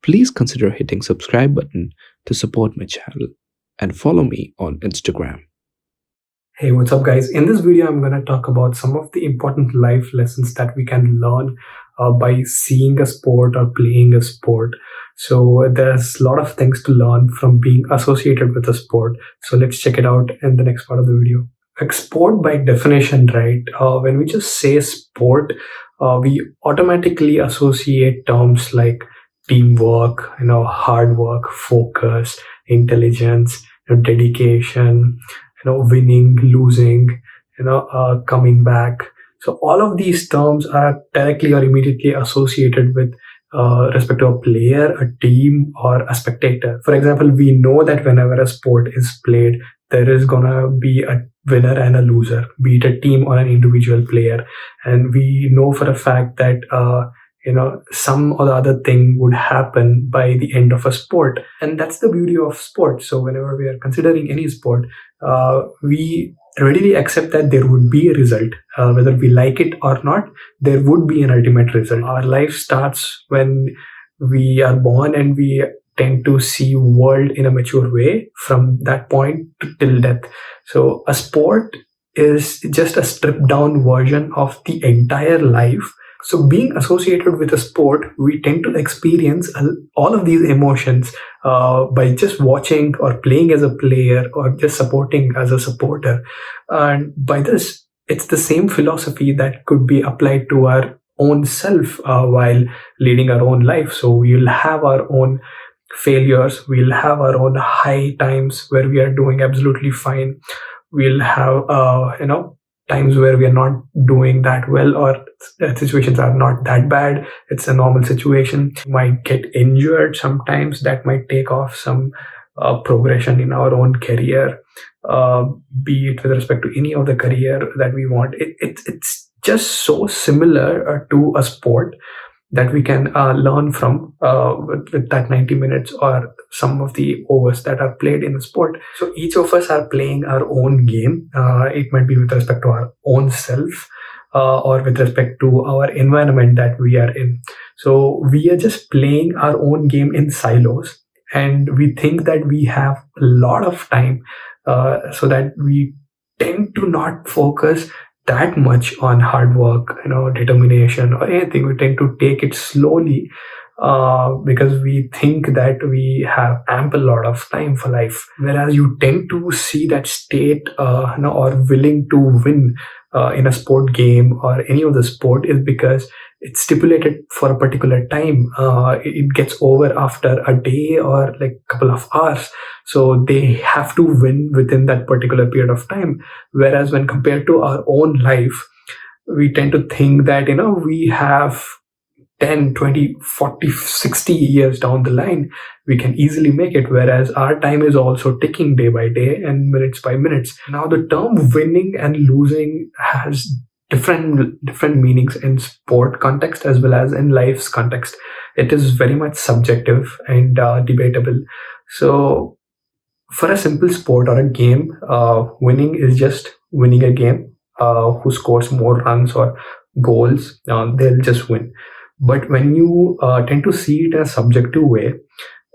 please consider hitting subscribe button to support my channel and follow me on Instagram. Hey, what's up, guys? In this video, I'm going to talk about some of the important life lessons that we can learn by seeing a sport or playing a sport. So there's a lot of things to learn from being associated with a sport. So let's check it out in the next part of the video. Like sport by definition, right? When we just say sport, we automatically associate terms like teamwork, hard work, focus, intelligence, dedication, winning, losing, coming back. So all of these terms are directly or immediately associated with respect to a player, a team, or a spectator. For example, we know that whenever a sport is played, there is gonna be a winner and a loser, be it a team or an individual player. And we know for a fact that some or the other thing would happen by the end of a sport. And that's the beauty of sport. So whenever we are considering any sport, we readily accept that there would be a result. Whether we like it or not, there would be an ultimate result. Our life starts when we are born, and we tend to see world in a mature way from that point till death. So a sport is just a stripped down version of the entire life. So being associated with a sport, we tend to experience all of these emotions by just watching or playing as a player or just supporting as a supporter. And by this, it's the same philosophy that could be applied to our own self while leading our own life. So we'll have our own failures, we'll have our own high times where we are doing absolutely fine. We'll have, times where we are not doing that well, or situations are not that bad. It's a normal situation. We might get injured sometimes. That might take off some progression in our own career, be it with respect to any of the career that we want. It's just so similar to a sport that we can learn from with that 90 minutes or some of the overs that are played in the sport. So each of us are playing our own game. It might be with respect to our own self or with respect to our environment that we are in. So we are just playing our own game in silos, and we think that we have a lot of time, so that we tend to not focus that much on hard work, determination or anything. We tend to take it slowly because we think that we have ample lot of time for life. Whereas you tend to see that state or willing to win in a sport game or any of the sport is because it's stipulated for a particular time. It gets over after a day or like a couple of hours. So they have to win within that particular period of time. Whereas when compared to our own life, we tend to think that, we have 10, 20, 40, 60 years down the line, we can easily make it. Whereas our time is also ticking day by day and minutes by minutes. Now the term winning and losing has different meanings in sport context as well as in life's context. It is very much subjective and debatable. So for a simple sport or a game, winning is just winning a game. Who scores more runs or goals, they'll just win. But when you tend to see it in a subjective way,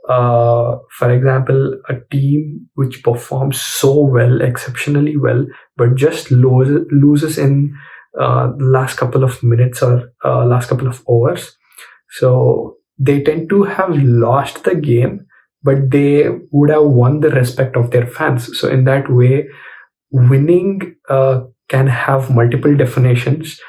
for example, a team which performs so well, exceptionally well, but just loses in last couple of minutes or last couple of overs. So they tend to have lost the game, but they would have won the respect of their fans. So in that way, winning can have multiple definitions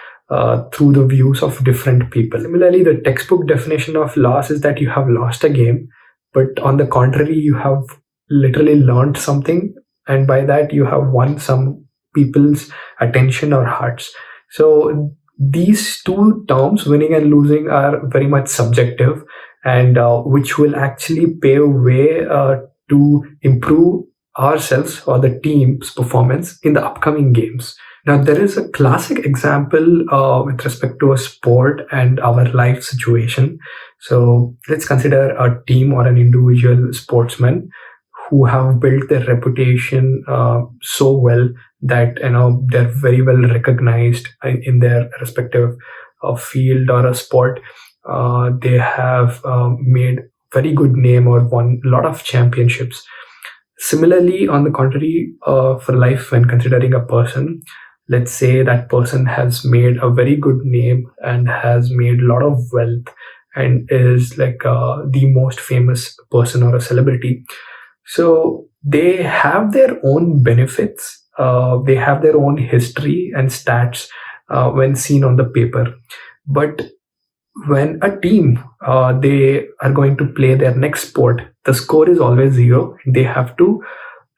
through the views of different people. Similarly, the textbook definition of loss is that you have lost a game, but on the contrary, you have literally learned something, and by that you have won some people's attention or hearts. So these two terms, winning and losing, are very much subjective, and which will actually pave way to improve ourselves or the team's performance in the upcoming games. Now, there is a classic example with respect to a sport and our life situation. So let's consider a team or an individual sportsman who have built their reputation so well that they're very well recognized in their respective field or a sport. They have made very good name or won a lot of championships. Similarly, on the contrary, for life, when considering a person, let's say that person has made a very good name and has made a lot of wealth and is like the most famous person or a celebrity. So they have their own benefits, they have their own history and stats when seen on the paper. But when a team they are going to play their next sport, the score is always zero. They have to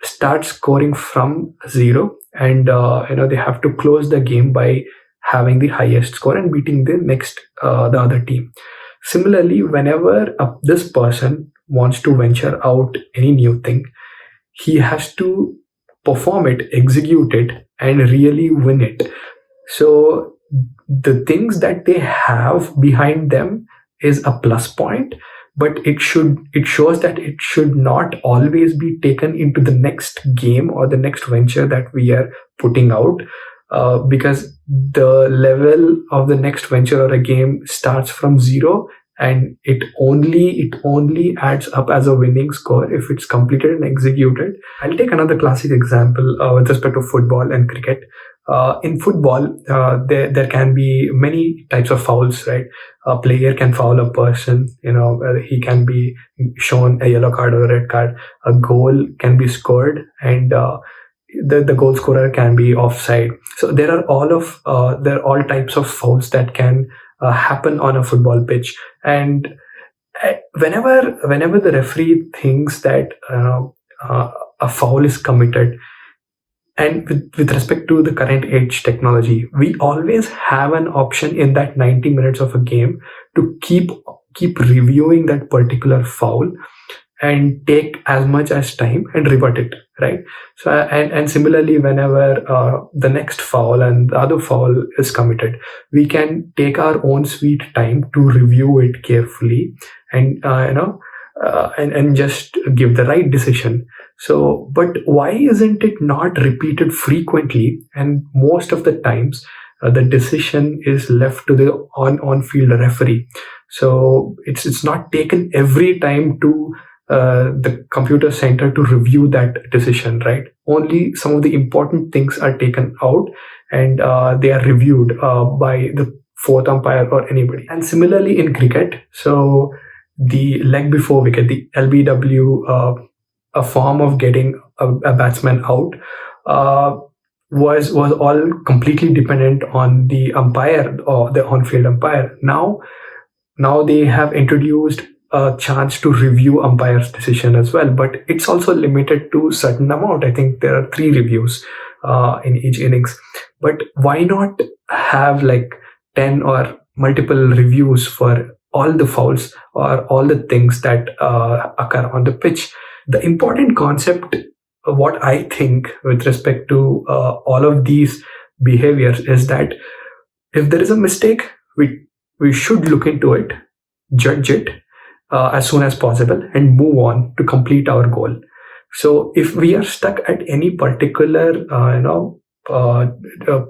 start scoring from zero, and they have to close the game by having the highest score and beating the other team. Similarly, whenever this person wants to venture out any new thing, he has to perform it, execute it, and really win it. So the things that they have behind them is a plus point, but it shows that it should not always be taken into the next game or the next venture that we are putting out, because the level of the next venture or a game starts from zero, and it only adds up as a winning score if it's completed and executed. I'll take another classic example with respect to football and cricket. In football, there can be many types of fouls, right? A player can foul a person, he can be shown a yellow card or a red card. A goal can be scored, and the goal scorer can be offside. So there are all types of fouls that can happen on a football pitch. And whenever the referee thinks that a foul is committed, and with respect to the current age technology, we always have an option in that 90 minutes of a game to keep reviewing that particular foul and take as much as time and revert it, right? So and similarly, whenever the next foul and the other foul is committed, we can take our own sweet time to review it carefully, and and just give the right decision. So, but why isn't it not repeated frequently? And most of the times, the decision is left to the on field referee. So it's not taken every time to the computer center to review that decision, right? Only some of the important things are taken out, and they are reviewed by the fourth umpire or anybody. And similarly in cricket, so the leg before wicket, the LBW, a form of getting a batsman out, was all completely dependent on the umpire or the on-field umpire. Now they have introduced a chance to review umpire's decision as well, but it's also limited to certain amount. I think there are 3 reviews in each innings. But why not have like 10 or multiple reviews for all the fouls or all the things that occur on the pitch? The important concept, what I think with respect to all of these behaviors, is that if there is a mistake, we should look into it, judge it as soon as possible, and move on to complete our goal. So if we are stuck at any particular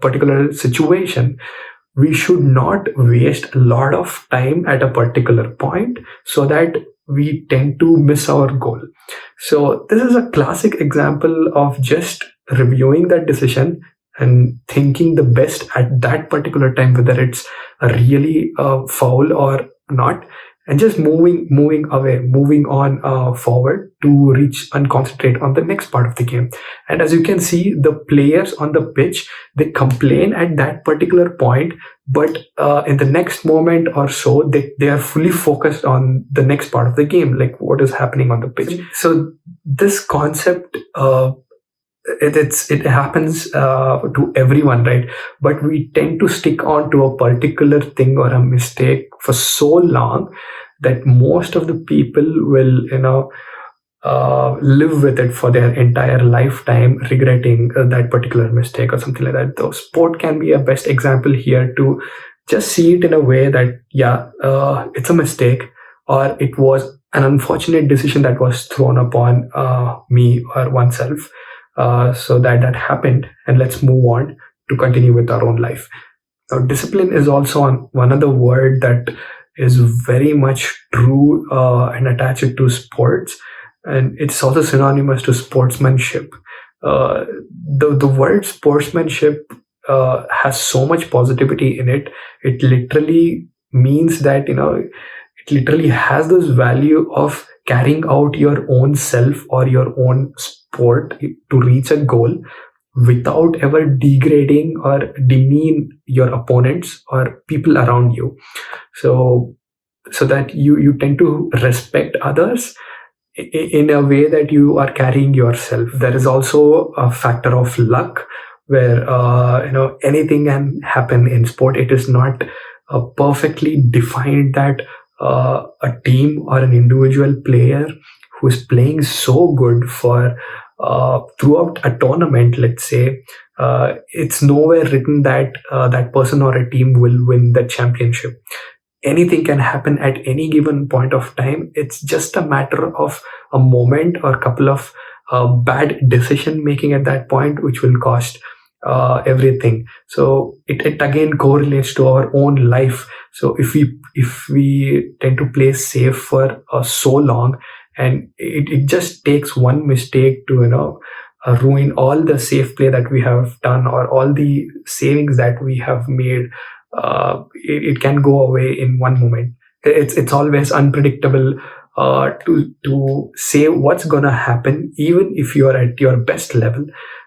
particular situation, we should not waste a lot of time at a particular point, so that we tend to miss our goal. So this is a classic example of just reviewing that decision and thinking the best at that particular time, whether it's a really foul or not, and just moving away, moving on forward to reach and concentrate on the next part of the game. And as you can see, the players on the pitch, they complain at that particular point, but in the next moment or so, they are fully focused on the next part of the game, like what is happening on the pitch. So this concept, it happens to everyone, right? But we tend to stick on to a particular thing or a mistake for so long that most of the people will live with it for their entire lifetime, regretting that particular mistake or something like that. Though sport can be a best example here to just see it in a way that it's a mistake, or it was an unfortunate decision that was thrown upon me or oneself. So that happened, and let's move on to continue with our own life. Now, discipline is also one other word that is very much true and attached to sports, and it's also synonymous to sportsmanship. Uh, the word sportsmanship has so much positivity in it. It literally means that, it literally has this value of carrying out your own self or your own sport to reach a goal without ever degrading or demean your opponents or people around you. So that you tend to respect others in a way that you are carrying yourself. There is also a factor of luck where anything can happen in sport. It is not perfectly defined that a team or an individual player who is playing so good for throughout a tournament, let's say, it's nowhere written that that person or a team will win the championship. Anything can happen at any given point of time. It's just a matter of a moment or a couple of bad decision making at that point, which will cost everything. So it again correlates to our own life. So if we tend to play safe for so long, and it just takes one mistake to ruin all the safe play that we have done or all the savings that we have made. It can go away in one moment. It's always unpredictable to say what's gonna happen, even if you are at your best level.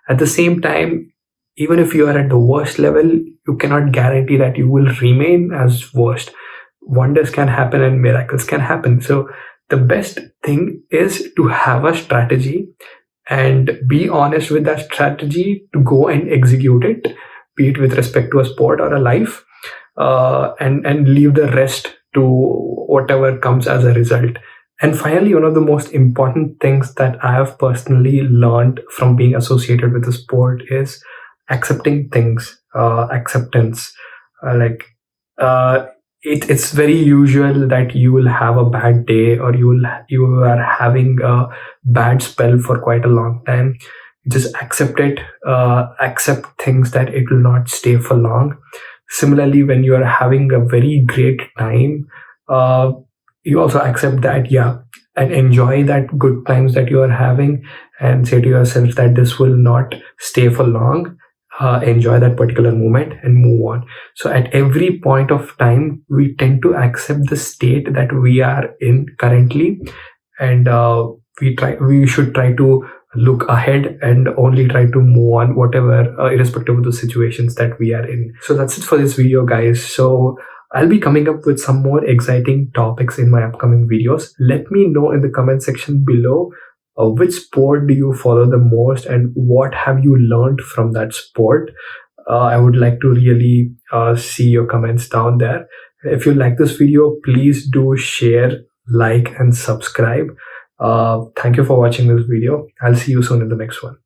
At the same time, even if you are at the worst level, you cannot guarantee that you will remain as worst. Wonders can happen and miracles can happen. So the best thing is to have a strategy and be honest with that strategy to go and execute it, be it with respect to a sport or a life, and leave the rest to whatever comes as a result. And finally, one of the most important things that I have personally learned from being associated with the sport is accepting things, acceptance. Like it's very usual that you will have a bad day, or you are having a bad spell for quite a long time. Just accept it. Accept things that it will not stay for long. Similarly, when you are having a very great time, you also accept that, yeah, and enjoy that good times that you are having, and say to yourself that this will not stay for long. Enjoy that particular moment and move on. So at every point of time, we tend to accept the state that we are in currently, and we should try to look ahead and only try to move on, whatever, irrespective of the situations that we are in. So that's it for this video, guys. So I'll be coming up with some more exciting topics in my upcoming videos. Let me know in the comment section below which sport do you follow the most and what have you learned from that sport. I would like to really see your comments down there. If you like this video, please do share, like, and subscribe. Thank you for watching this video. I'll see you soon in the next one.